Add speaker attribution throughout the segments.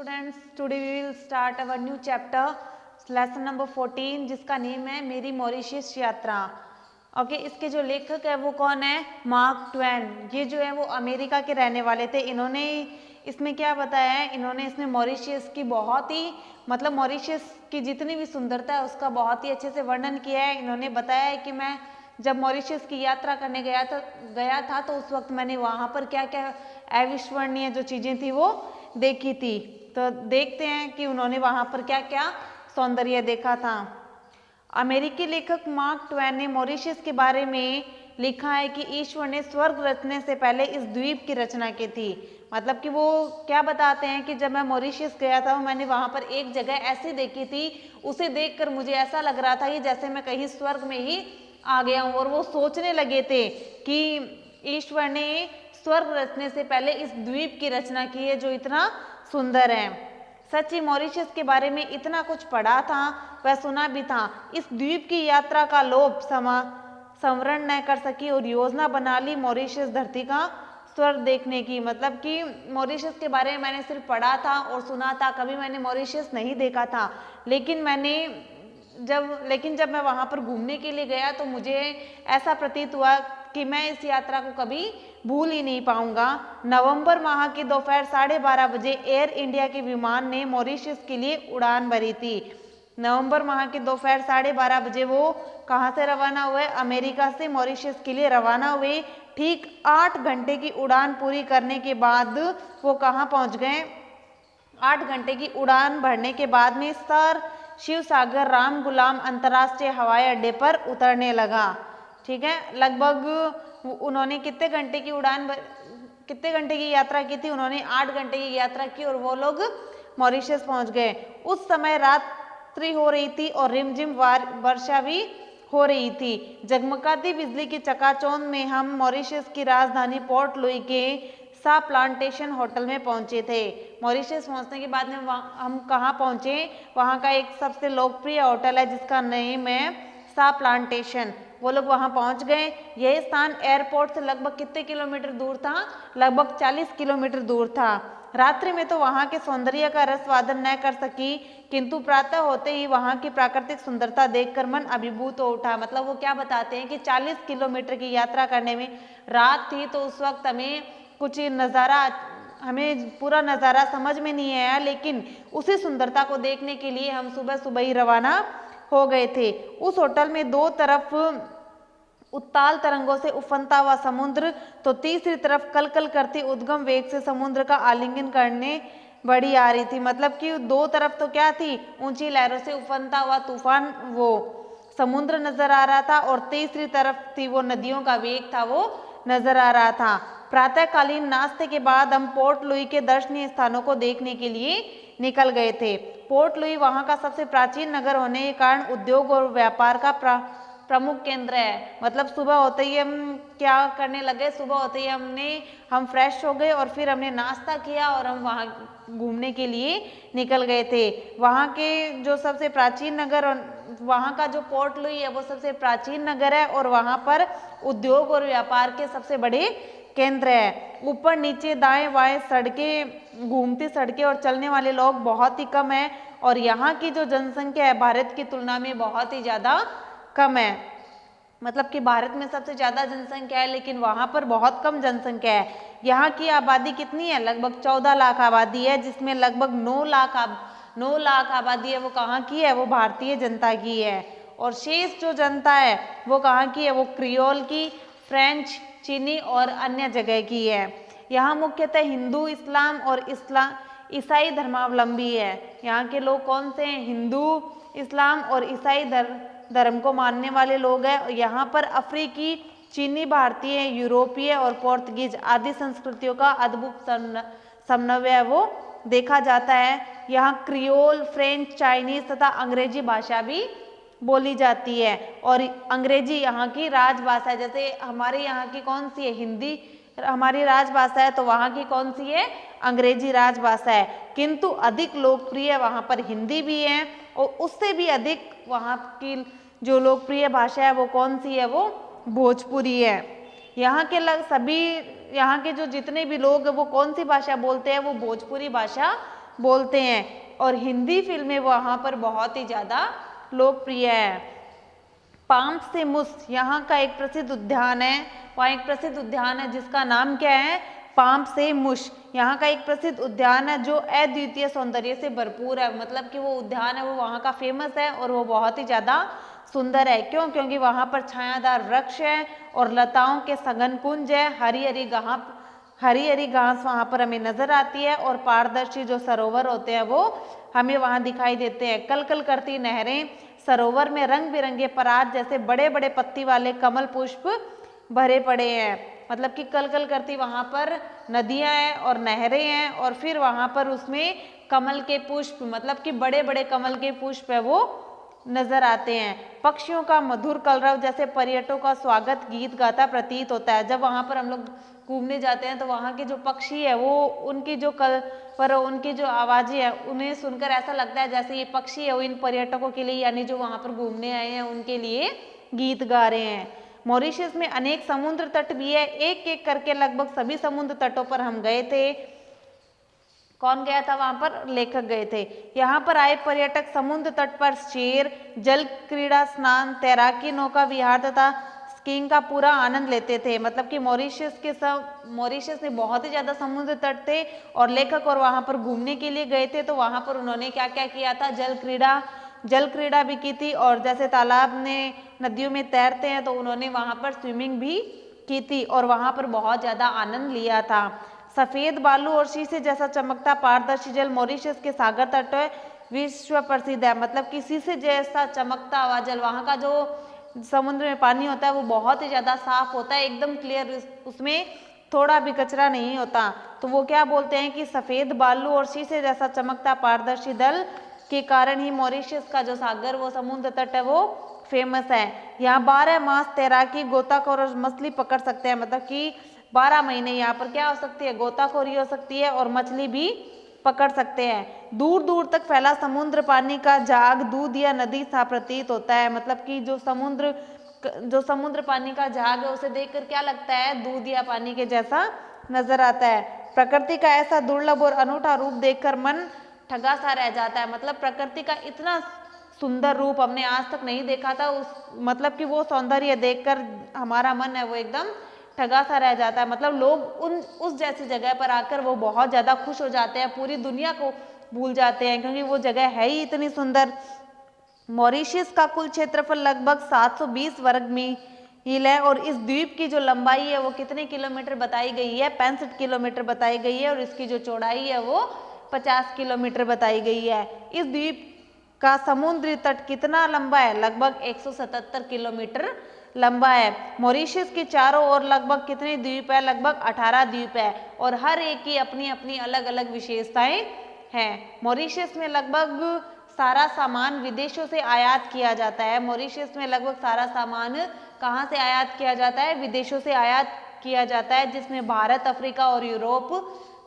Speaker 1: Students, today we will start our new chapter lesson number 14 जिसका name है मेरी Mauritius यात्रा। ओके, इसके जो लेखक है वो कौन है? Mark Twain. ये जो है वो अमेरिका के रहने वाले थे। इन्होंने इसमें क्या बताया है? इन्होंने इसमें मॉरिशस की बहुत ही मॉरिशस की जितनी भी सुंदरता है उसका बहुत ही अच्छे से वर्णन किया है। इन्होंने बताया है कि मैं जब मॉरिशस की यात्रा करने गया था तो उस वक्त मैंने वहाँ पर क्या क्या अविस्मरणीय जो चीज़ें थी वो देखी थी। तो देखते हैं कि उन्होंने वहाँ पर क्या क्या सौंदर्य देखा था। अमेरिकी लेखक मार्क ट्वेन ने मॉरिशस के बारे में लिखा है कि ईश्वर ने स्वर्ग रचने से पहले इस द्वीप की रचना की थी। मतलब कि वो क्या बताते हैं कि जब मैं मॉरिशस गया था मैंने वहाँ पर एक जगह ऐसी देखी थी, उसे देखकर मुझे ऐसा लग रहा था कि जैसे मैं कहीं स्वर्ग में ही आ गया हूँ। और वो सोचने लगे थे कि ईश्वर ने स्वर्ग रचने से पहले इस द्वीप की रचना की है जो इतना सुंदर है। सच्ची मॉरिशस के बारे में इतना कुछ पढ़ा था वह सुना भी था। इस द्वीप की यात्रा का लोभ संवरण न कर सकी और योजना बना ली मॉरिशस धरती का स्वर्ग देखने की। मतलब कि मॉरिशस के बारे में मैंने सिर्फ पढ़ा था और सुना था, कभी मैंने मॉरिशस नहीं देखा था। लेकिन जब मैं वहाँ पर घूमने के लिए गया तो मुझे ऐसा प्रतीत हुआ कि मैं इस यात्रा को कभी भूल ही नहीं पाऊंगा। नवंबर माह की दोपहर 12:30 बजे एयर इंडिया के विमान ने मॉरिशस के लिए उड़ान भरी थी। नवंबर माह की दोपहर 12:30 बजे वो कहाँ से रवाना हुए? अमेरिका से मॉरिशस के लिए रवाना हुए। ठीक 8 घंटे की उड़ान पूरी करने के बाद वो कहाँ पहुँच गए? 8 घंटे की उड़ान भरने के बाद में सर शिव सागर राम गुलाम अंतर्राष्ट्रीय हवाई अड्डे पर उतरने लगा। ठीक है, लगभग उन्होंने कितने घंटे की यात्रा की थी? उन्होंने 8 घंटे की यात्रा की और वो लोग मॉरिशस पहुंच गए। उस समय रात्रि हो रही थी और रिमझिम वर्षा भी हो रही थी। जगमगाती बिजली की चकाचौंध में हम मॉरिशस की राजधानी पोर्ट लुई के सा प्लांटेशन होटल में पहुंचे थे। मॉरिशस पहुंचने के बाद में हम कहाँ पहुंचे? वहाँ का एक सबसे लोकप्रिय होटल है जिसका नेम है सा प्लांटेशन। वो लोग वहाँ पहुँच गए। यह स्थान एयरपोर्ट से लगभग कितने किलोमीटर दूर था? लगभग 40 किलोमीटर दूर था। रात्रि में तो वहाँ के सौंदर्य का रसवादन न कर सकी, किंतु प्रातः होते ही वहाँ की प्राकृतिक सुंदरता देखकर मन अभिभूत हो उठा। मतलब वो क्या बताते हैं कि 40 किलोमीटर की यात्रा करने में रात थी तो उस वक्त हमें पूरा नज़ारा समझ में नहीं आया, लेकिन उसी सुंदरता को देखने के लिए हम सुबह सुबह ही रवाना हो गए थे। उस होटल में दो तरफ उत्ताल तरंगों से उफनता हुआ समुद्र तो तीसरी तरफ कलकल करती उद्गम वेग से समुद्र का आलिंगन करने बड़ी आ रही थी। मतलब कि दो तरफ तो क्या थी? ऊंची लहरों से उफनता हुआ तूफान वो समुद्र नजर आ रहा था और तीसरी तरफ थी वो नदियों का वेग था वो नजर आ रहा था। प्रातःकालीन नाश्ते के बाद हम पोर्ट लुई के दर्शनीय स्थानों को देखने के लिए निकल गए थे। पोर्ट लुई वहाँ का सबसे प्राचीन नगर होने के कारण उद्योग और व्यापार का प्रमुख केंद्र है। मतलब सुबह होते ही हम क्या करने लगे? सुबह होते ही हम फ्रेश हो गए और फिर हमने नाश्ता किया और हम वहाँ घूमने के लिए निकल गए थे। वहाँ के जो सबसे प्राचीन नगर, वहाँ का जो पोर्ट लुई है वो सबसे प्राचीन नगर है और वहाँ पर उद्योग और व्यापार के सबसे बड़े केंद्र है। ऊपर नीचे दाएं बाएं सड़कें, घूमती सड़कें और चलने वाले लोग बहुत ही कम है और यहाँ की जो जनसंख्या है भारत की तुलना में बहुत ही ज़्यादा कम है। मतलब कि भारत में सबसे ज़्यादा जनसंख्या है लेकिन वहाँ पर बहुत कम जनसंख्या है। यहाँ की आबादी कितनी है? लगभग 14 लाख आबादी है, जिसमें लगभग 9 लाख आबादी है वो कहाँ की है? वो भारतीय जनता की है। और शेष जो जनता है वो कहाँ की है? वो क्रियोल की, फ्रेंच, चीनी और अन्य जगह की है। यहाँ मुख्यतः हिंदू, इस्लाम और ईसाई धर्मावलंबी है। यहाँ के लोग कौन से हैं? हिंदू, इस्लाम और ईसाई धर्म को मानने वाले लोग हैं। यहाँ पर अफ्रीकी, चीनी, भारतीय, यूरोपीय और पोर्तुगीज आदि संस्कृतियों का अद्भुत समन्वय वो देखा जाता है। यहाँ क्रियोल, फ्रेंच, चाइनीज तथा अंग्रेजी भाषा भी बोली जाती है और अंग्रेजी यहाँ की राजभाषा है। जैसे हमारे यहाँ की कौन सी है? हिंदी हमारी राजभाषा है, तो वहाँ की कौन सी है? अंग्रेजी राजभाषा है। किंतु अधिक लोकप्रिय वहाँ पर हिंदी भी है और उससे भी अधिक वहाँ की जो लोकप्रिय भाषा है वो कौन सी है? वो भोजपुरी है। यहाँ के जो जितने भी लोग वो कौन सी भाषा बोलते हैं? वो भोजपुरी भाषा बोलते हैं और हिंदी फिल्में वहाँ पर बहुत ही ज़्यादा लोकप्रिय है। पाम्प से मुस यहाँ का एक प्रसिद्ध उद्यान है, वहाँ एक प्रसिद्ध उद्यान है जिसका नाम क्या है, पाम्प से मुश। यहाँ का एक प्रसिद्ध उद्यान है जो अद्वितीय सौंदर्य से भरपूर है, मतलब कि वो उद्यान है वो वहाँ का फेमस है और वो बहुत ही ज़्यादा सुंदर है। क्यों? क्योंकि वहाँ पर छायादार वृक्ष है और लताओं के सघन कुंज है, हरी हरी घास वहाँ पर हमें नजर आती है और पारदर्शी जो सरोवर होते हैं वो हमें वहाँ दिखाई देते हैं। कल कल करती नहरें, सरोवर में रंग बिरंगे पराग जैसे बड़े बड़े पत्ती वाले कमल पुष्प भरे पड़े हैं, मतलब कि कल कल करती वहाँ पर नदियाँ हैं और नहरें हैं और फिर वहाँ पर उसमें कमल के पुष्प, मतलब कि बड़े बड़े कमल के पुष्प है वो नजर आते हैं। पक्षियों का मधुर कलरव जैसे पर्यटकों का स्वागत गीत गाता प्रतीत होता है। जब वहाँ पर हम लोग घूमने जाते हैं तो वहाँ के जो पक्षी है वो उनकी जो आवाज़ें है उन्हें सुनकर ऐसा लगता है जैसे ये पक्षी है वो इन पर्यटकों के लिए, यानी जो वहाँ पर घूमने आए हैं उनके लिए गीत गा रहे हैं। मॉरिशस में अनेक समुद्र तट भी है, एक एक करके लगभग सभी समुद्र तटों पर हम गए थे। कौन गया था वहां पर? लेखक गए थे। यहाँ पर आए पर्यटक समुद्र तट पर सैर, जल क्रीड़ा, स्नान, तैराकी, नौका विहार तथा स्कीइंग का पूरा आनंद लेते थे। मतलब कि मॉरिशस में बहुत ही ज्यादा समुद्र तट थे और लेखक और वहां पर घूमने के लिए गए थे, तो वहां पर उन्होंने क्या क्या किया था, जल क्रीड़ा भी की थी और जैसे तालाब में नदियों में तैरते हैं तो उन्होंने वहां पर स्विमिंग भी की थी और वहां पर बहुत ज्यादा आनंद लिया था। सफेद बालू और शीशे जैसा चमकता पारदर्शी जल मॉरिशस के सागर तट विश्व प्रसिद्ध है। मतलब कि शीशे जैसा चमकता हुआ जल, वहाँ का जो समुद्र में पानी होता है वो बहुत ही ज़्यादा साफ होता है, एकदम क्लियर, उसमें थोड़ा भी कचरा नहीं होता। तो वो क्या बोलते हैं कि सफ़ेद बालू और शीशे जैसा चमकता पारदर्शी जल के कारण ही मॉरिशस का जो सागर वो समुद्र तट है वो फेमस है। यहाँ 12 मास तैराकी, गोताखोर और मछली पकड़ सकते हैं। मतलब कि 12 महीने यहाँ पर क्या हो सकती है, गोताखोरी हो सकती है और मछली भी पकड़ सकते हैं। दूर दूर तक फैला समुद्र पानी का झाग दूध या नदी सा प्रतीत होता है। मतलब कि जो समुद्र पानी का झाग है उसे देखकर क्या लगता है, दूध या पानी के जैसा नजर आता है। प्रकृति का ऐसा दुर्लभ और अनूठा रूप देखकर मन ठगा सा रह जाता है। मतलब प्रकृति का इतना सुंदर रूप हमने आज तक नहीं देखा था, मतलब कि वो सौंदर्य देखकर हमारा मन है वो एकदम ठगा सा रह जाता है। मतलब लोग उस जैसी जगह पर आकर वो बहुत ज़्यादा खुश हो जाते हैं, पूरी दुनिया को भूल जाते हैं क्योंकि वो जगह है ही इतनी सुंदर। मॉरिशस का कुल क्षेत्रफल लगभग 720 वर्ग मील है और इस द्वीप की जो लंबाई है वो कितने किलोमीटर बताई गई है, 65 किलोमीटर बताई गई है और इसकी जो चौड़ाई है वो 50 किलोमीटर बताई गई है। इस द्वीप का समुद्री तट कितना लंबा है, लगभग 177 किलोमीटर लंबा है। मॉरिशस के चारों ओर लगभग कितने द्वीप है, लगभग 18 द्वीप है और हर एक की अपनी अपनी अलग अलग विशेषताएं हैं। मॉरिशस में लगभग सारा सामान विदेशों से आयात किया जाता है। मॉरिशस में लगभग सारा सामान कहाँ से आयात किया जाता है, विदेशों से आयात किया जाता है, जिसमें भारत, अफ्रीका और यूरोप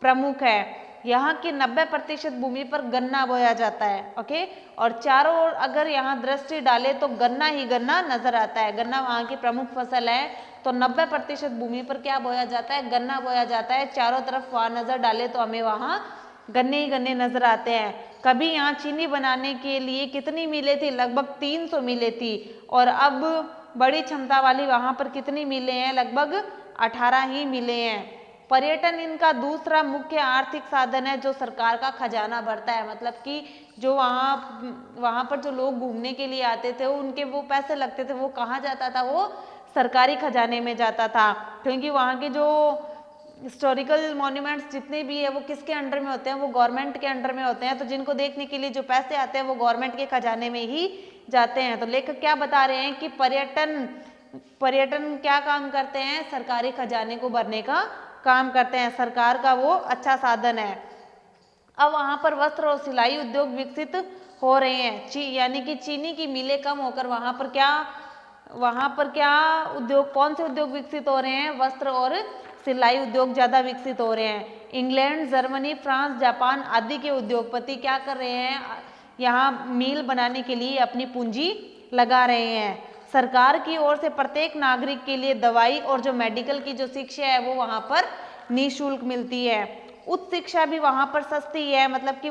Speaker 1: प्रमुख है। यहाँ की 90% भूमि पर गन्ना बोया जाता है। ओके, और चारों ओर अगर यहाँ दृष्टि डाले तो गन्ना ही गन्ना नजर आता है। गन्ना वहाँ की प्रमुख फसल है, तो 90% भूमि पर क्या बोया जाता है, गन्ना बोया जाता है। चारों तरफ वहाँ नजर डाले तो हमें वहाँ गन्ने ही गन्ने नजर आते हैं। कभी यहाँ चीनी बनाने के लिए कितनी मिलें थी, लगभग 300 मिलें थी और अब बड़ी क्षमता वाली वहाँ पर कितनी मिलें हैं, लगभग 18 ही मिलें हैं। पर्यटन इनका दूसरा मुख्य आर्थिक साधन है जो सरकार का खजाना भरता है। मतलब कि जो वहाँ पर जो लोग घूमने के लिए आते थे उनके वो पैसे लगते थे, वो कहाँ जाता था, वो सरकारी खजाने में जाता था। क्योंकि वहाँ के जो हिस्टोरिकल मॉन्यूमेंट्स जितने भी है वो किसके अंडर में होते हैं, वो गवर्नमेंट के अंडर में होते हैं। तो जिनको देखने के लिए जो पैसे आते हैं वो गवर्नमेंट के खजाने में ही जाते हैं। तो लेखक क्या बता रहे हैं कि पर्यटन क्या काम करते हैं, सरकारी खजाने को भरने का काम करते हैं, सरकार का वो अच्छा साधन है। अब वहाँ पर वस्त्र और सिलाई उद्योग विकसित हो रहे हैं, यानी कि चीनी की मिलें कम होकर वहाँ पर क्या उद्योग, कौन से उद्योग विकसित हो रहे हैं, वस्त्र और सिलाई उद्योग ज़्यादा विकसित हो रहे हैं। इंग्लैंड, जर्मनी, फ्रांस, जापान आदि के उद्योगपति क्या कर रहे हैं, यहाँ मील बनाने के लिए अपनी पूंजी लगा रहे हैं। सरकार की ओर से प्रत्येक नागरिक के लिए दवाई और जो मेडिकल की जो शिक्षा है वो वहाँ पर निःशुल्क मिलती है। उच्च शिक्षा भी वहाँ पर सस्ती है, मतलब कि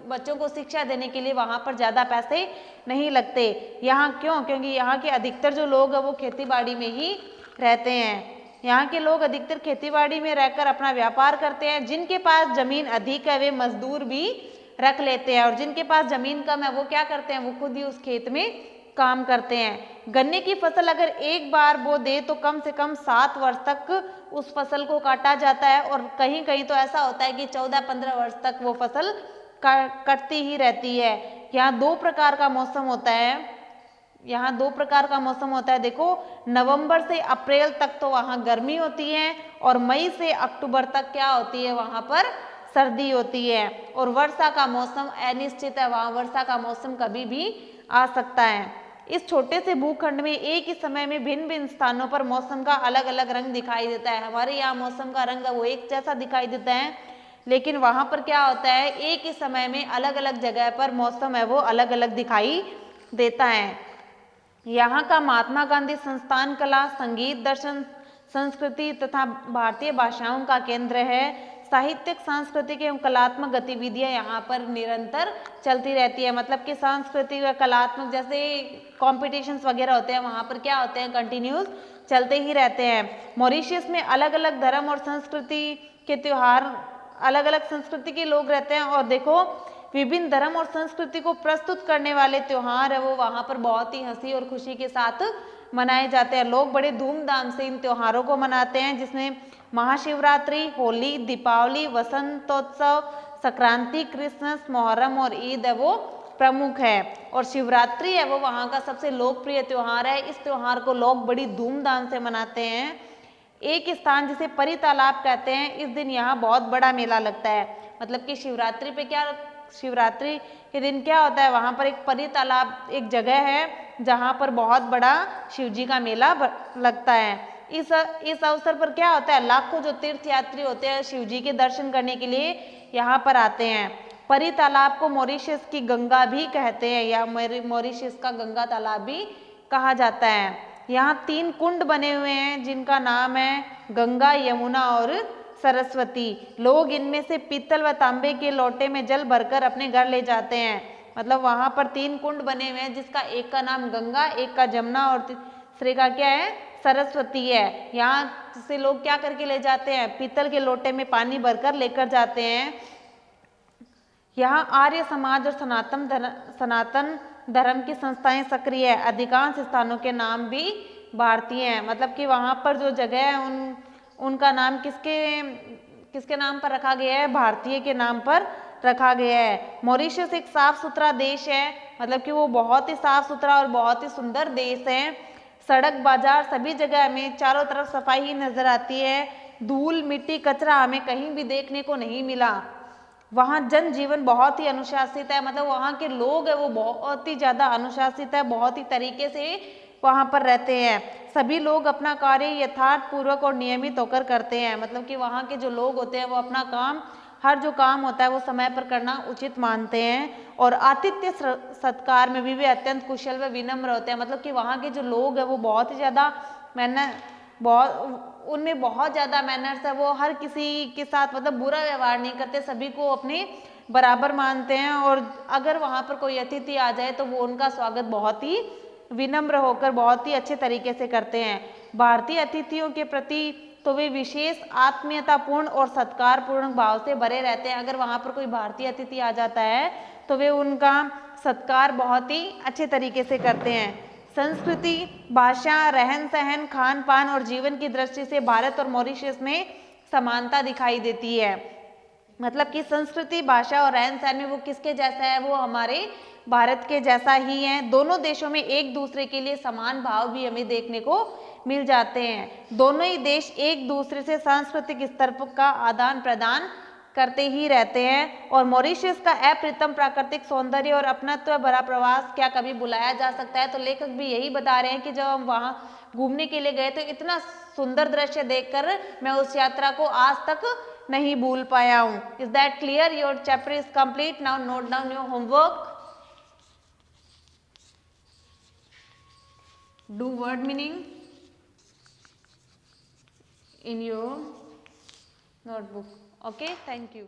Speaker 1: बच्चों को शिक्षा देने के लिए वहाँ पर ज़्यादा पैसे नहीं लगते। यहाँ क्यों? क्योंकि यहाँ के अधिकतर जो लोग हैं वो खेती बाड़ी में ही रहते हैं। यहाँ के लोग अधिकतर खेतीबाड़ी में रहकर अपना व्यापार करते हैं। जिनके पास जमीन अधिक है वे मजदूर भी रख लेते हैं, और जिनके पास जमीन कम है वो क्या करते हैं, वो खुद ही उस खेत में काम करते हैं। गन्ने की फसल अगर एक बार बो दे तो कम से कम 7 वर्ष तक उस फसल को काटा जाता है, और कहीं कहीं तो ऐसा होता है कि 14-15 वर्ष तक वो फसल कटती ही रहती है। यहाँ 2 प्रकार का मौसम होता है। यहाँ 2 प्रकार का मौसम होता है। देखो, नवंबर से अप्रैल तक तो वहाँ गर्मी होती है, और मई से अक्टूबर तक क्या होती है, वहाँ पर सर्दी होती है। और वर्षा का मौसम अनिश्चित है, वहाँ वर्षा का मौसम कभी भी आ सकता है। इस छोटे से भूखंड में एक ही समय में भिन्न भिन्न स्थानों पर मौसम का अलग अलग रंग दिखाई देता है। हमारे यहाँ मौसम का रंग वो एक जैसा दिखाई देता है, लेकिन वहाँ पर क्या होता है, एक ही समय में अलग अलग जगह पर मौसम है वो अलग अलग दिखाई देता है। यहाँ का महात्मा गांधी संस्थान कला, संगीत, दर्शन, संस्कृति तथा भारतीय भाषाओं का केंद्र है। साहित्यिक, सांस्कृतिक एवं कलात्मक गतिविधियां यहाँ पर निरंतर चलती रहती है। मतलब कि सांस्कृतिक व कलात्मक जैसे कॉम्पिटिशन्स वगैरह होते हैं, वहाँ पर क्या होते हैं, कंटिन्यूस चलते ही रहते हैं। मॉरिशस में अलग अलग धर्म और संस्कृति के त्यौहार, अलग अलग संस्कृति के लोग रहते हैं, और देखो विभिन्न धर्म और संस्कृति को प्रस्तुत करने वाले त्योहार है वो वहाँ पर बहुत ही हंसी और खुशी के साथ मनाए जाते हैं। लोग बड़े धूमधाम से इन त्योहारों को मनाते हैं, जिसमें महाशिवरात्रि, होली, दीपावली, वसंतोत्सव, संक्रांति, क्रिसमस, मुहर्रम और ईद है वो प्रमुख है। और शिवरात्रि है वो वहाँ का सबसे लोकप्रिय त्योहार है। इस त्योहार को लोग बड़ी धूमधाम से मनाते हैं। एक स्थान जिसे परी तालाब कहते हैं, इस दिन यहाँ बहुत बड़ा मेला लगता है। मतलब कि शिवरात्रि पे क्या, शिवरात्रि के दिन क्या होता है, वहाँ पर एक परी तालाब एक जगह है जहाँ पर बहुत बड़ा शिव जी का मेला लगता है। इस अवसर पर क्या होता है, लाखों जो तीर्थ यात्री होते हैं शिव जी के दर्शन करने के लिए यहाँ पर आते हैं। परी तालाब को मॉरिशस की गंगा भी कहते हैं, या मॉरिशस का गंगा तालाब भी कहा जाता है। यहाँ 3 कुंड बने हुए हैं जिनका नाम है गंगा, यमुना और सरस्वती। लोग इनमें से पीतल व तांबे के लोटे में जल भरकर अपने घर ले जाते हैं। मतलब वहाँ पर 3 कुंड बने हुए हैं, जिसका एक का नाम गंगा, एक का जमुना और तीसरे का क्या है, सरस्वती है। यहाँ से लोग क्या करके ले जाते हैं, पीतल के लोटे में पानी भरकर लेकर जाते हैं। यहाँ आर्य समाज और सनातन धर्म की संस्थाएं सक्रिय है। अधिकांश स्थानों के नाम भी भारतीय हैं। मतलब कि वहाँ पर जो जगह है उनका नाम किसके नाम पर रखा गया है, भारतीय के नाम पर रखा गया है। मॉरिशस एक साफ सुथरा देश है, मतलब कि वो बहुत ही साफ सुथरा और बहुत ही सुंदर देश है। सड़क, बाजार सभी जगह हमें चारों तरफ सफाई ही नजर आती है। धूल, मिट्टी, कचरा हमें कहीं भी देखने को नहीं मिला। वहाँ जनजीवन बहुत ही अनुशासित है, मतलब वहाँ के लोग है वो बहुत ही ज़्यादा अनुशासित है, बहुत ही तरीके से वहाँ पर रहते हैं। सभी लोग अपना कार्य यथार्थ पूर्वक और नियमित होकर करते हैं। मतलब कि वहाँ के जो लोग होते हैं वो अपना काम, हर जो काम होता है वो समय पर करना उचित मानते हैं। और आतिथ्य सत्कार में भी वे अत्यंत कुशल व विनम्र होते हैं। मतलब कि वहाँ के जो लोग हैं वो बहुत ही ज़्यादा उनमें बहुत ज़्यादा मैनर्स है। वो हर किसी के साथ मतलब बुरा व्यवहार नहीं करते, सभी को अपने बराबर मानते हैं। और अगर वहाँ पर कोई अतिथि आ जाए तो वो उनका स्वागत बहुत ही विनम्र होकर बहुत ही अच्छे तरीके से करते हैं। भारतीय अतिथियों के प्रति तो वे विशेष आत्मीयतापूर्ण और सत्कारपूर्ण भाव से भरे रहते हैं। अगर वहाँ पर कोई भारतीय अतिथि आ जाता है तो वे उनका सत्कार बहुत ही अच्छे तरीके से करते हैं। संस्कृति, भाषा, रहन सहन, खान पान और जीवन की दृष्टि से भारत और मॉरिशस में समानता दिखाई देती है। मतलब कि संस्कृति, भाषा और रहन सहन में वो किसके जैसा है, वो हमारे भारत के जैसा ही है। दोनों देशों में एक दूसरे के लिए समान भाव भी हमें देखने को मिल जाते हैं। दोनों ही देश एक दूसरे से सांस्कृतिक स्तर का आदान प्रदान करते ही रहते हैं। और मॉरिशस का अप्रतिम प्राकृतिक सौंदर्य और अपनत्व भरा प्रवास क्या कभी बुलाया जा सकता है। तो लेखक भी यही बता रहे हैं कि जब हम वहाँ घूमने के लिए गए तो इतना सुंदर दृश्य देखकर मैं उस यात्रा को आज तक नहीं भूल पाया हूँ। Is that clear? Your chapter is complete. Now note down your homework. Do word meaning in your notebook. Okay, thank you.